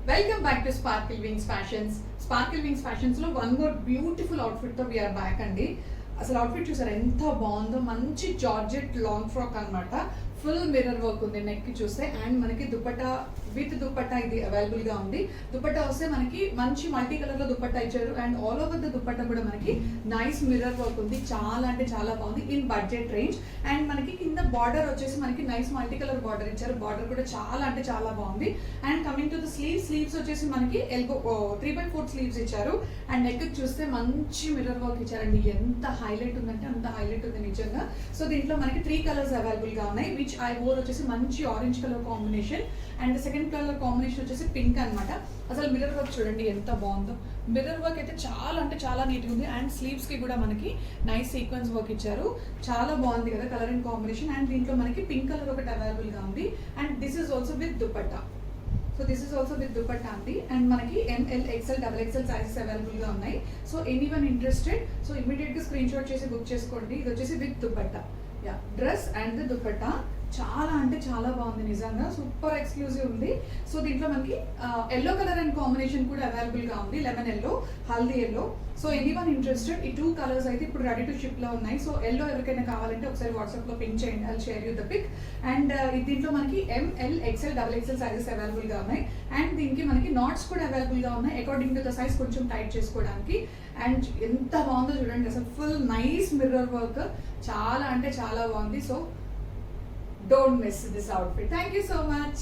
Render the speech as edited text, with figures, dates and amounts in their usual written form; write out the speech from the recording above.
Welcome back to Sparkle Wings Fashions. Sparkle Wings Fashions లో one more beautiful outfit తో we are back అండి. అసలు outfit చూసారు ఎంత బాగుందో, మంచి జార్జెట్ లాంగ్ ఫ్రాక్ అన్నమాట. ఫుల్ మిర్రర్ వర్క్ ఉంది నెక్ కి చూస్తే, అండ్ మనకి దుపట్టా విత్ దుపట్టా ఇది అవైలబుల్ గా ఉంది. దుపట్టా వస్తే మనకి మంచి మల్టీ కలర్ లో దుపట్టా ఇచ్చారు, and all over the dupatta కూడా మనకి నైస్ మిర్రర్ వర్క్ ఉంది. చాలా అంటే చాలా బాగుంది ఇన్ బడ్జెట్ రేంజ్. అండ్ మనకి కింద బార్డర్ వచ్చేసి మనకి నైస్ మల్టీ కలర్ బార్డర్ ఇచ్చారు. బార్డర్ కూడా చాలా అంటే చాలా బాగుంది. And coming to the sleeves వచ్చేసి మనకి ఎల్బో 3/4 స్లీవ్స్ ఇచ్చారు. అండ్ నెక్ చూస్తే మంచి మిర్రర్ వర్క్ ఇచ్చారండి. ఎంత హైలైట్ ఉందంటే అంత హైలైట్ ఉంది నిజంగా. సో దీంట్లో మనకి 3 కలర్స్ అవైలబుల్ గా ఉన్నాయి, విచ్ ఐ ఓర్ వచ్చేసి మంచి orange colour combination, and second colour combination వచ్చేసి పింక్ అన్నమాట. అసలు మిర్రర్ వర్క్ చూడండి ఎంత బాగుందో. మిర్రర్ వర్క్ అయితే చాలా అంటే చాలా నీట్ గా ఉంది. అండ్ స్లీవ్స్ కి కూడా మనకి నైస్ సీక్వెన్స్ వర్క్ ఇచ్చారు. చాలా బాగుంది కదా కలర్ అండ్ కాంబినేషన్. అండ్ దీంట్లో మనకి పింక్ కలర్ ఒకటి అవైలబుల్ గా ఉంది. And this is also with dupatta. So this is also with dupatta అండి. అండ్ మనకి ML, XL, XXL sizes available గా ఉన్నాయి. So anyone interested, so immediate గా స్క్రీన్ షాట్ చేసి బుక్ చేసుకోండి. ఇది వచ్చేసి with dupatta, yeah dress and the dupatta. చాలా అంటే చాలా బాగుంది నిజంగా, సూపర్ ఎక్స్క్లూజివ్ ఉంది. సో దీంట్లో మనకి ఎల్లో కలర్ అండ్ కాంబినేషన్ కూడా అవైలబుల్ గా ఉంది, lemon yellow, haldi yellow. So anyone interested, ఈ 2 కలర్స్ అయితే ఇప్పుడు రెడీ టు షిప్ లో ఉన్నాయి. సో ఎల్లో ఎవరికైనా కావాలంటే ఒకసారి వాట్సాప్ లో పింక్ చేయండి, I'll share you the pic. And దీంట్లో మనకి ML, XL, XXL sizes available గా ఉన్నాయి. అండ్ దీనికి మనకి నాట్స్ కూడా అవైలబుల్ గా ఉన్నాయి, అకార్డింగ్ టు ద సైజ్ కొంచెం టైట్ చేసుకోవడానికి. అండ్ ఎంత బాగుందో చూడండి, అసలు ఫుల్ నైస్ మిర్రర్ వర్క్, చాలా అంటే చాలా బాగుంది. So don't miss this outfit. Thank you so much.